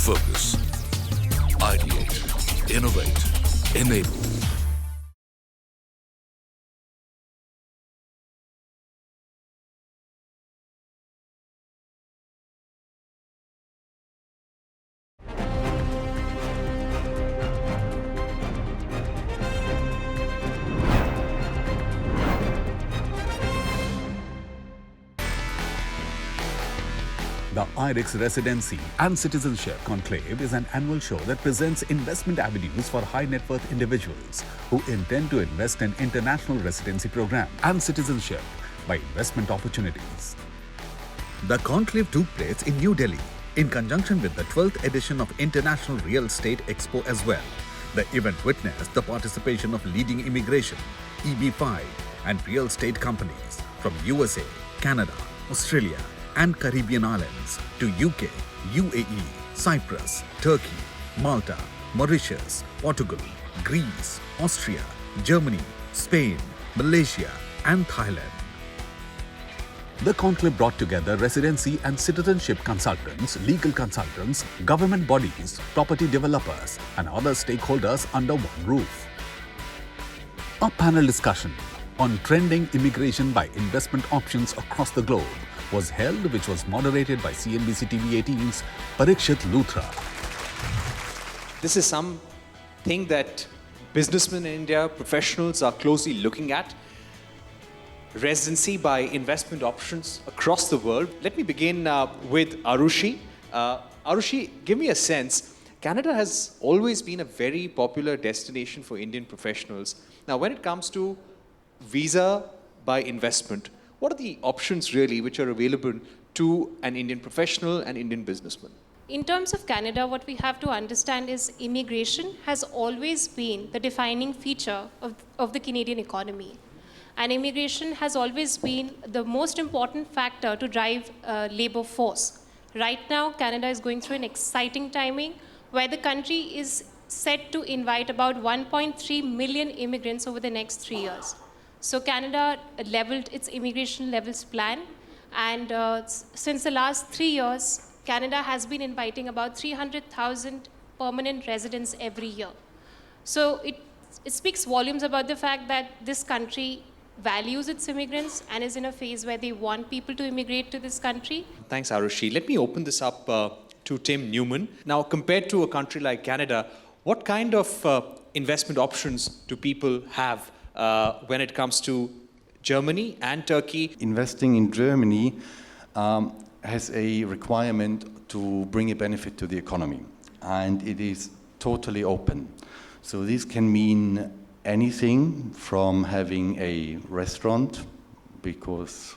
Focus. Ideate. Innovate. Enable. The IREX Residency and Citizenship Conclave is an annual show that presents investment avenues for high net worth individuals who intend to invest in international residency program and citizenship by investment opportunities. The conclave took place in New Delhi in conjunction with the 12th edition of International Real Estate Expo as well. The event witnessed the participation of leading immigration, EB5 and real estate companies from USA, Canada, Australia and Caribbean islands to UK, UAE, Cyprus, Turkey, Malta, Mauritius, Portugal, Greece, Austria, Germany, Spain, Malaysia and Thailand. The conclave brought together residency and citizenship consultants, legal consultants, government bodies, property developers, and other stakeholders under one roof. A panel discussion on trending immigration by investment options across the globe was held, which was moderated by CNBC TV 18's Parikshit Luthra. This is something that businessmen in India, professionals are closely looking at. Residency by investment options across the world. Let me begin with Arushi. Arushi, give me a sense. Canada has always been a very popular destination for Indian professionals. Now, when it comes to visa by investment, what are the options really which are available to an Indian professional and Indian businessman? In terms of Canada, what we have to understand is immigration has always been the defining feature of the Canadian economy. And immigration has always been the most important factor to drive labor force. Right now, Canada is going through an exciting timing where the country is set to invite about 1.3 million immigrants over the next 3 years. So Canada leveled its immigration levels plan, and since the last 3 years, Canada has been inviting about 300,000 permanent residents every year. So it speaks volumes about the fact that this country values its immigrants and is in a phase where they want people to immigrate to this country. Thanks, Arushi. Let me open this up to Tim Newman. Now, compared to a country like Canada, what kind of investment options do people have when it comes to Germany and Turkey? Investing in Germany has a requirement to bring a benefit to the economy, and it is totally open. So this can mean anything from having a restaurant, because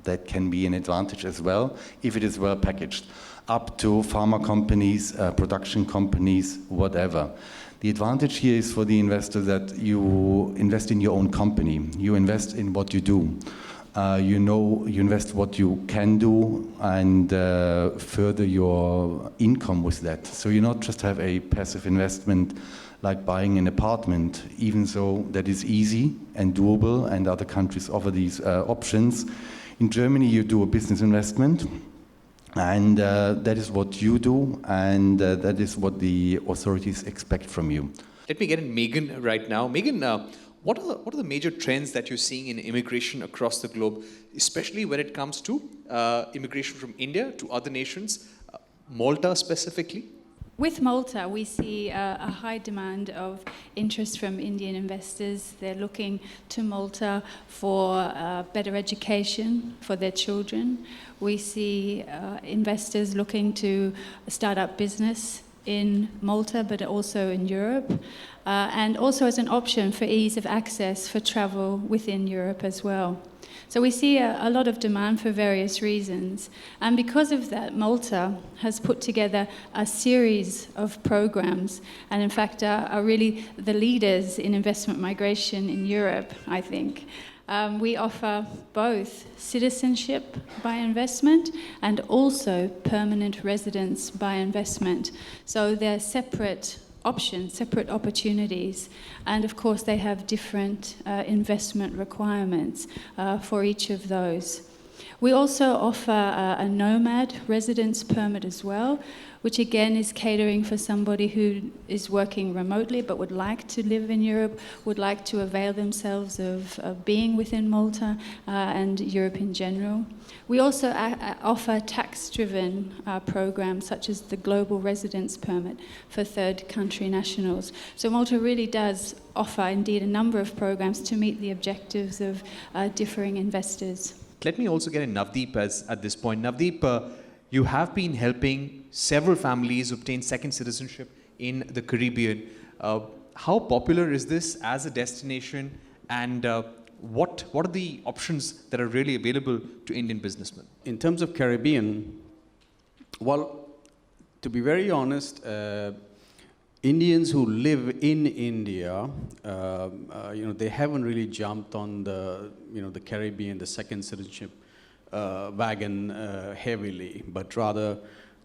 that can be an advantage as well, if it is well packaged, up to pharma companies, production companies, whatever. The advantage here is for the investor that you invest in your own company. You invest in what you do. You invest what you can do and further your income with that. So you not just have a passive investment like buying an apartment, even though that is easy and doable and other countries offer these options. In Germany, you do a business investment, and that is what you do, and that is what the authorities expect from you. Let me get in Megan right now. Megan, what are the major trends that you're seeing in immigration across the globe, especially when it comes to immigration from India to other nations, Malta specifically? With Malta, we see a high demand of interest from Indian investors. They're looking to Malta for better education for their children. We see investors looking to start up business in Malta, but also in Europe, and also as an option for ease of access for travel within Europe as well. So we see a lot of demand for various reasons. And because of that, Malta has put together a series of programs, and in fact are really the leaders in investment migration in Europe, I think. We offer both citizenship by investment and also permanent residence by investment. So they're separate options, separate opportunities, and of course they have different investment requirements for each of those. We also offer a nomad residence permit as well, which again is catering for somebody who is working remotely but would like to live in Europe, would like to avail themselves of being within Malta and Europe in general. We also offer tax-driven programs such as the Global Residence Permit for third country nationals. So Malta really does offer indeed a number of programs to meet the objectives of differing investors. Let me also get in Navdeep at this point. Navdeep, you have been helping several families obtain second citizenship in the Caribbean. How popular is this as a destination, and what are the options that are really available to Indian businessmen? In terms of Caribbean, well, to be very honest, Indians who live in India, they haven't really jumped on the Caribbean, the second citizenship wagon heavily, but rather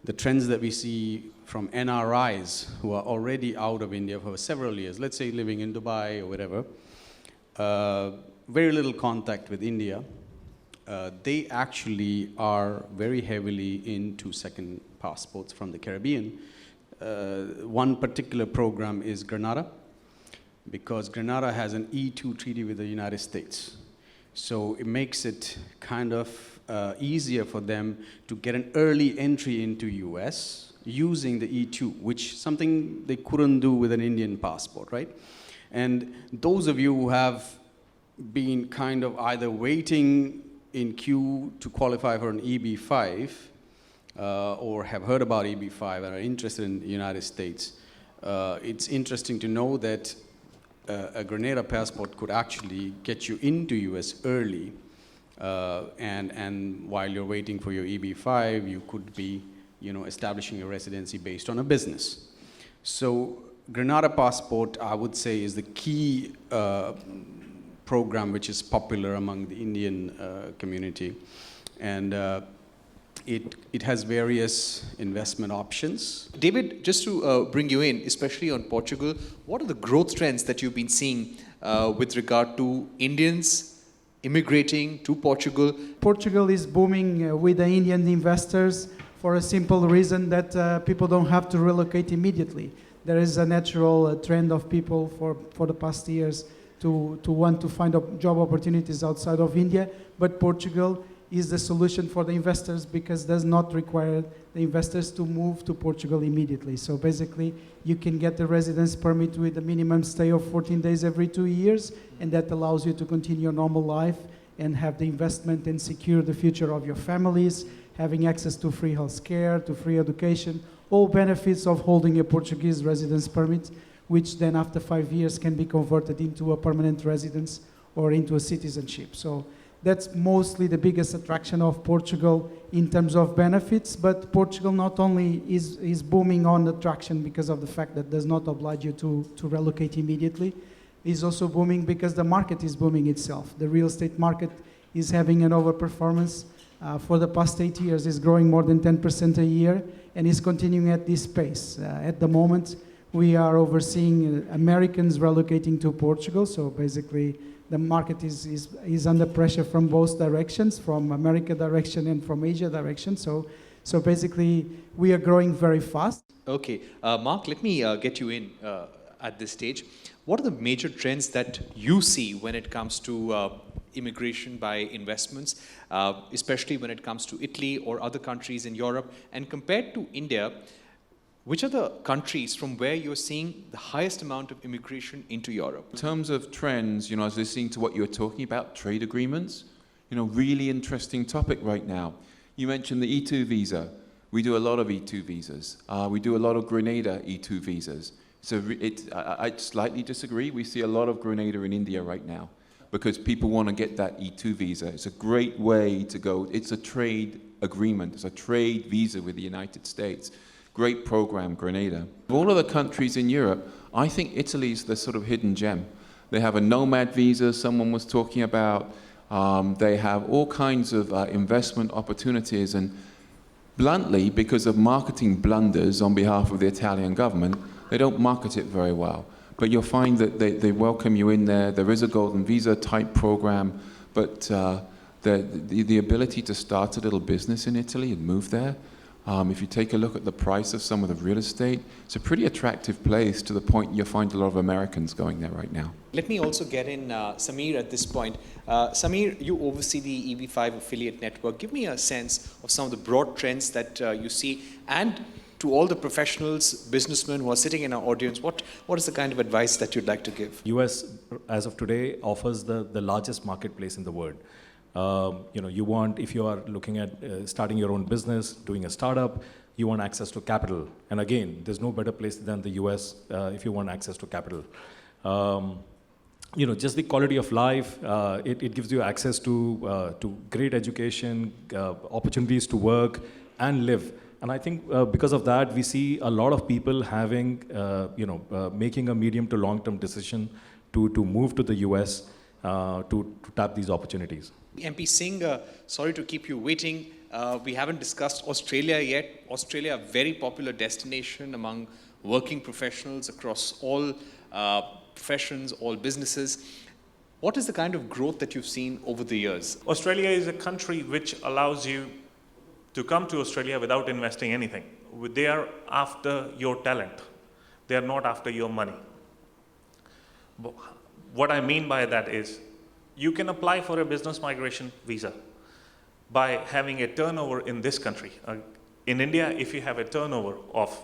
the trends that we see from NRIs who are already out of India for several years, let's say living in Dubai or whatever, very little contact with India. They actually are very heavily into second passports from the Caribbean. One particular program is Grenada, because Grenada has an E2 treaty with the United States. So it makes it kind of easier for them to get an early entry into US using the E2, which something they couldn't do with an Indian passport, right? And those of you who have been kind of either waiting in queue to qualify for an EB5, or have heard about EB5 and are interested in the United States, it's interesting to know that a Grenada passport could actually get you into US early, and while you're waiting for your EB5, you could be, establishing a residency based on a business. So Grenada passport, I would say, is the key program which is popular among the Indian community, and it has various investment options. David, just to bring you in, especially on Portugal, what are the growth trends that you've been seeing with regard to Indians immigrating to Portugal? Portugal is booming with the Indian investors for a simple reason that people don't have to relocate immediately. There is a natural trend of people for the past years to want to find job opportunities outside of India, but Portugal is the solution for the investors because it does not require the investors to move to Portugal immediately. So basically, you can get a residence permit with a minimum stay of 14 days every 2 years, and that allows you to continue your normal life and have the investment and secure the future of your families, having access to free health care, to free education, all benefits of holding a Portuguese residence permit, which then after 5 years can be converted into a permanent residence or into a citizenship. So that's mostly the biggest attraction of Portugal in terms of benefits, but Portugal not only is booming on attraction because of the fact that it does not oblige you to relocate immediately, is also booming because the market is booming itself. The real estate market is having an overperformance. For the past 8 years, is growing more than 10% a year and is continuing at this pace. At the moment, we are overseeing Americans relocating to Portugal, so basically the market is under pressure from both directions, from America direction and from Asia direction. So basically, we are growing very fast. Okay, Mark, let me get you in at this stage. What are the major trends that you see when it comes to immigration by investments, especially when it comes to Italy or other countries in Europe? And compared to India, which are the countries from where you're seeing the highest amount of immigration into Europe? In terms of trends, I was listening to what you were talking about, trade agreements. Really interesting topic right now. You mentioned the E2 visa. We do a lot of E2 visas. We do a lot of Grenada E2 visas. So I slightly disagree. We see a lot of Grenada in India right now because people want to get that E2 visa. It's a great way to go. It's a trade agreement. It's a trade visa with the United States. Great program, Grenada. Of all of the countries in Europe, I think Italy's the sort of hidden gem. They have a nomad visa, someone was talking about. They have all kinds of investment opportunities, and bluntly, because of marketing blunders on behalf of the Italian government, they don't market it very well. But you'll find that they welcome you in there. There is a golden visa type program, but The ability to start a little business in Italy and move there, if you take a look at the price of some of the real estate, it's a pretty attractive place to the point you'll find a lot of Americans going there right now. Let me also get in Samir at this point. Samir, you oversee the EB5 affiliate network. Give me a sense of some of the broad trends that you see, and to all the professionals, businessmen who are sitting in our audience, what is the kind of advice that you'd like to give? US, as of today, offers the largest marketplace in the world. You want, if you are looking at starting your own business, doing a startup, you want access to capital. And again, there's no better place than the US if you want access to capital. Just the quality of life, it gives you access to great education, opportunities to work and live. And I think because of that, we see a lot of people having, making a medium to long-term decision to move to the US to tap these opportunities. MP Singh, sorry to keep you waiting. We haven't discussed Australia yet. Australia, a very popular destination among working professionals across all professions, all businesses. What is the kind of growth that you've seen over the years? Australia is a country which allows you to come to Australia without investing anything. They are after your talent. They are not after your money. What I mean by that is, you can apply for a business migration visa by having a turnover in this country. In India, if you have a turnover of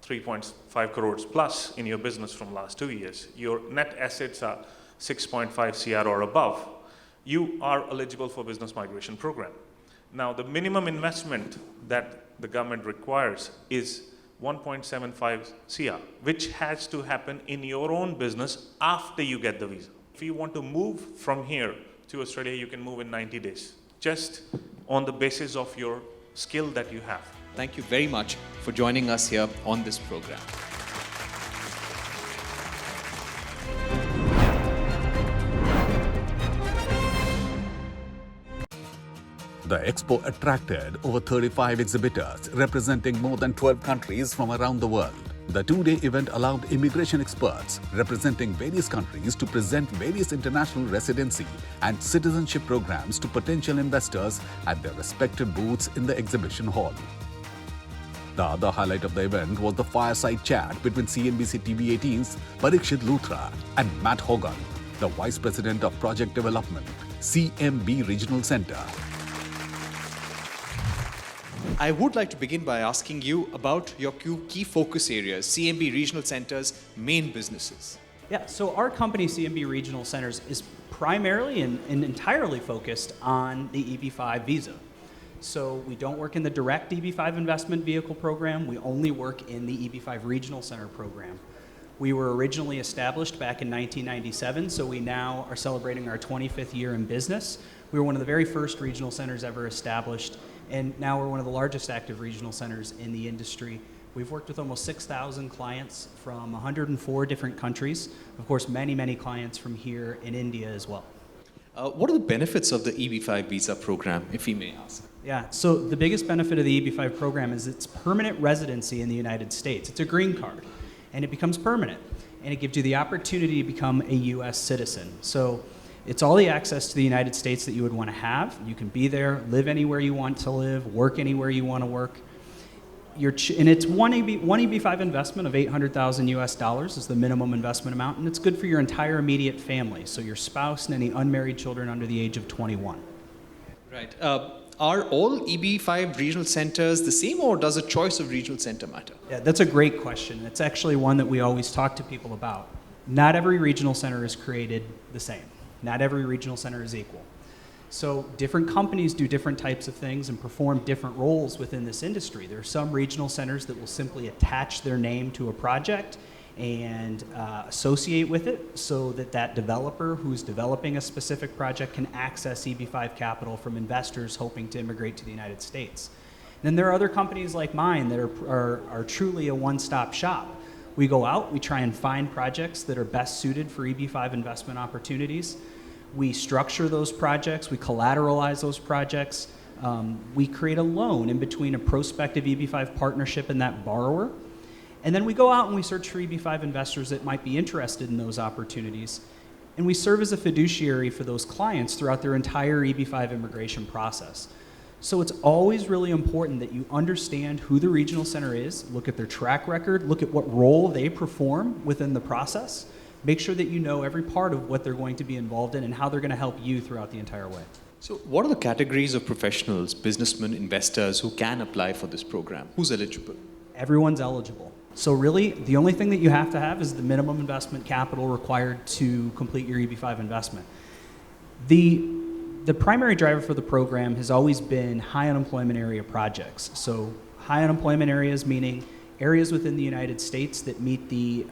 3.5 crores plus in your business from last 2 years, your net assets are 6.5 CR or above, you are eligible for business migration program. Now, the minimum investment that the government requires is 1.75 CR, which has to happen in your own business after you get the visa. If you want to move from here to Australia, you can move in 90 days, just on the basis of your skill that you have. Thank you very much for joining us here on this program. The expo attracted over 35 exhibitors representing more than 12 countries from around the world. The two-day event allowed immigration experts representing various countries to present various international residency and citizenship programs to potential investors at their respective booths in the exhibition hall. The other highlight of the event was the fireside chat between CNBC TV 18's Parikshit Luthra and Matt Hogan, the Vice President of Project Development, CMB Regional Center. I would like to begin by asking you about your key focus areas, CMB Regional Center's main businesses. Yeah, so our company, CMB Regional Centers, is primarily and entirely focused on the EB5 visa. So we don't work in the direct EB5 investment vehicle program. We only work in the EB5 Regional Center program. We were originally established back in 1997, so we now are celebrating our 25th year in business. We were one of the very first regional centers ever established, and now we're one of the largest active regional centers in the industry. We've worked with almost 6,000 clients from 104 different countries. Of course, many, many clients from here in India as well. What are the benefits of the EB5 visa program, if we may ask? Yeah, so the biggest benefit of the EB5 program is its permanent residency in the United States. It's a green card, and it becomes permanent, and it gives you the opportunity to become a US citizen. So it's all the access to the United States that you would want to have. You can be there, live anywhere you want to live, work anywhere you want to work. And it's one EB5 investment of $800,000 US is the minimum investment amount, and it's good for your entire immediate family, so your spouse and any unmarried children under the age of 21. Right. Are all EB5 regional centers the same, or does a choice of regional center matter? Yeah, that's a great question. It's actually one that we always talk to people about. Not every regional center is created the same. Not every regional center is equal. So different companies do different types of things and perform different roles within this industry. There are some regional centers that will simply attach their name to a project and associate with it so that that developer who's developing a specific project can access EB5 capital from investors hoping to immigrate to the United States. And then there are other companies like mine that are truly a one-stop shop. We go out, we try and find projects that are best suited for EB5 investment opportunities. We structure those projects, we collateralize those projects. We create a loan in between a prospective EB5 partnership and that borrower. And then we go out and we search for EB5 investors that might be interested in those opportunities. And we serve as a fiduciary for those clients throughout their entire EB-5 immigration process. So it's always really important that you understand who the regional center is, look at their track record, look at what role they perform within the process. Make sure that you know every part of what they're going to be involved in and how they're going to help you throughout the entire way. So what are the categories of professionals, businessmen, investors who can apply for this program? Who's eligible? Everyone's eligible. So really, the only thing that you have to have is the minimum investment capital required to complete your EB-5 investment. The primary driver for the program has always been high unemployment area projects. So high unemployment areas meaning areas within the United States that meet the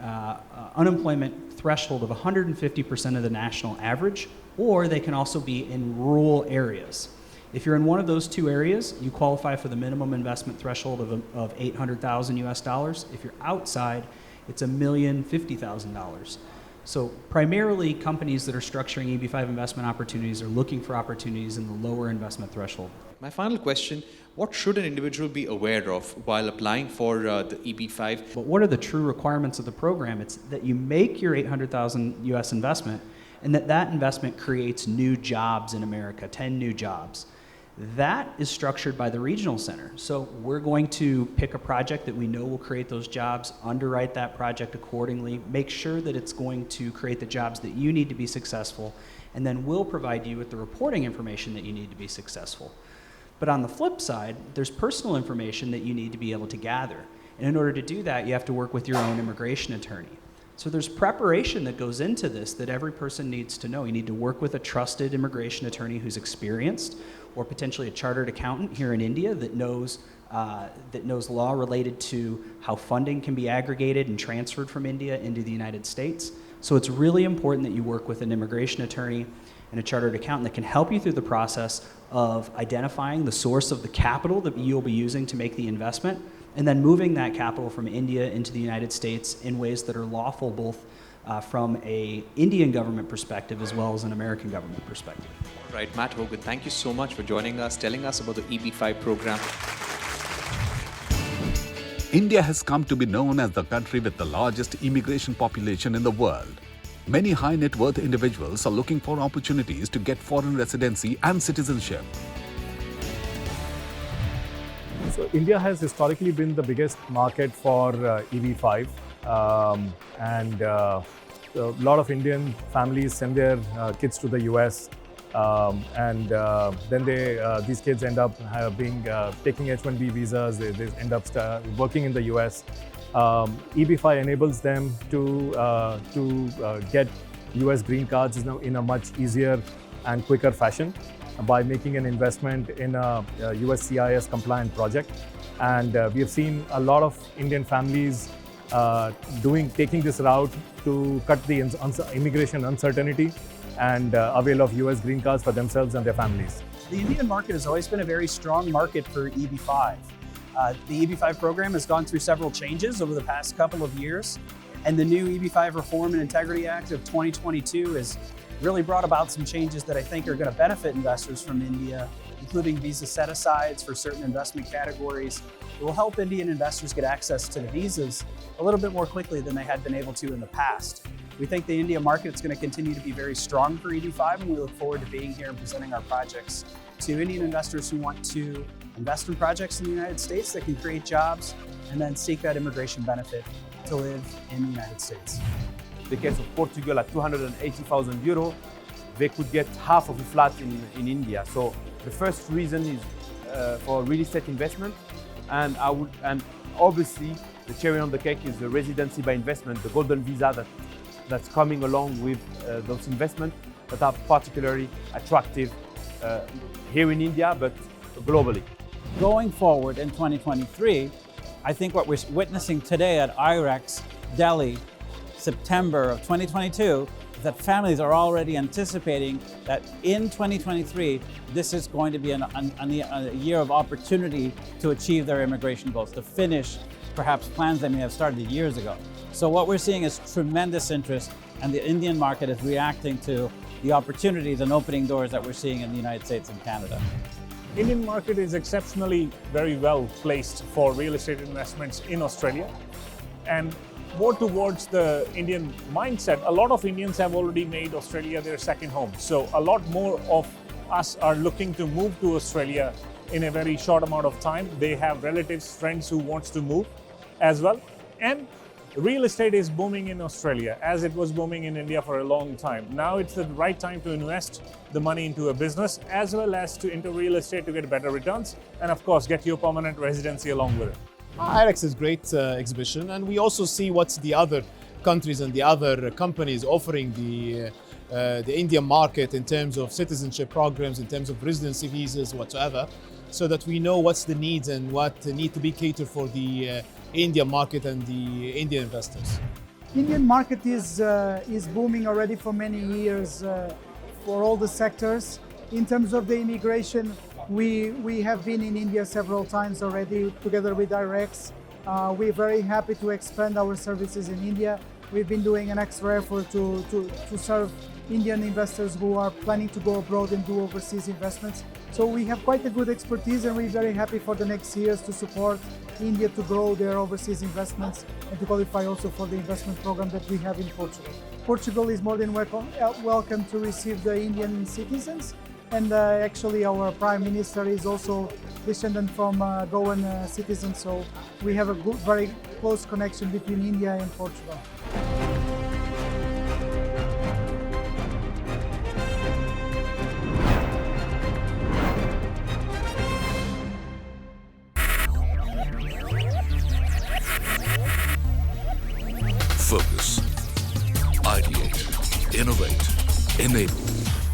unemployment threshold of 150% of the national average, or they can also be in rural areas. If you're in one of those two areas, you qualify for the minimum investment threshold of $800,000 US dollars. If you're outside, it's $1,050,000. So primarily companies that are structuring EB-5 investment opportunities are looking for opportunities in the lower investment threshold. My final question, what should an individual be aware of while applying for the EB-5? But what are the true requirements of the program? It's that you make your $800,000 US investment and that investment creates new jobs in America, 10 new jobs. That is structured by the regional center. So we're going to pick a project that we know will create those jobs, underwrite that project accordingly, make sure that it's going to create the jobs that you need to be successful, and then we'll provide you with the reporting information that you need to be successful. But on the flip side, there's personal information that you need to be able to gather. And in order to do that, you have to work with your own immigration attorney. So there's preparation that goes into this that every person needs to know. You need to work with a trusted immigration attorney who's experienced, or potentially a chartered accountant here in India that knows law related to how funding can be aggregated and transferred from India into the United States. So it's really important that you work with an immigration attorney and a chartered accountant that can help you through the process of identifying the source of the capital that you'll be using to make the investment, and then moving that capital from India into the United States in ways that are lawful both from an Indian government perspective as well as an American government perspective. All right, Matt Hogan, thank you so much for joining us, telling us about the EB-5 program. India has come to be known as the country with the largest immigration population in the world. Many high net worth individuals are looking for opportunities to get foreign residency and citizenship. So India has historically been the biggest market for EB-5, and a lot of Indian families send their kids to the US, and then these kids end up taking H-1B visas. They end up working in the US. EB-5 enables them to get US green cards in a much easier and quicker fashion by making an investment in a USCIS compliant project. And we have seen a lot of Indian families taking this route to cut the immigration uncertainty and avail of US green cards for themselves and their families. The Indian market has always been a very strong market for EB-5. The EB-5 program has gone through several changes over the past couple of years, and the new EB-5 Reform and Integrity Act of 2022 has really brought about some changes that I think are going to benefit investors from India, including visa set-asides for certain investment categories. It will help Indian investors get access to the visas a little bit more quickly than they had been able to in the past. We think the India market is going to continue to be very strong for EB-5, and we look forward to being here and presenting our projects to Indian investors who want to invest in projects in the United States that can create jobs and then seek that immigration benefit to live in the United States. The case of Portugal at 280,000 euro, they could get half of a flat in India. So the first reason is for real estate investment, and obviously the cherry on the cake is the residency by investment, the golden visa that's coming along with those investments that are particularly attractive here in India, but globally. Going forward in 2023, I think what we're witnessing today at IREX Delhi, September of 2022, is that families are already anticipating that in 2023, this is going to be a year of opportunity to achieve their immigration goals, to finish perhaps plans they may have started years ago. So what we're seeing is tremendous interest, and the Indian market is reacting to the opportunities and opening doors that we're seeing in the United States and Canada. Indian market is exceptionally very well placed for real estate investments in Australia, and more towards the Indian mindset, a lot of Indians have already made Australia their second home. So a lot more of us are looking to move to Australia in a very short amount of time. They have relatives, friends who wants to move as well. And real estate is booming in Australia as it was booming in India for a long time. Now it's the right time to invest the money into a business as well as into real estate to get better returns and of course get your permanent residency along with it. IREX is a great exhibition, and we also see what's the other countries and the other companies offering the Indian market in terms of citizenship programs, in terms of residency visas, whatsoever, so that we know what's the needs and what need to be catered for the Indian market and the Indian investors. Indian market is booming already for many years for all the sectors. In terms of the immigration, we have been in India several times already together with IREX. We're very happy to expand our services in India. We've been doing an extra effort to serve Indian investors who are planning to go abroad and do overseas investments. So we have quite a good expertise, and we're very happy for the next years to support India to grow their overseas investments and to qualify also for the investment program that we have in Portugal. Portugal is more than welcome to receive the Indian citizens, and actually our Prime Minister is also descendant from Goan citizens, so we have a good, very close connection between India and Portugal. Focus. Ideate. Innovate. Enable.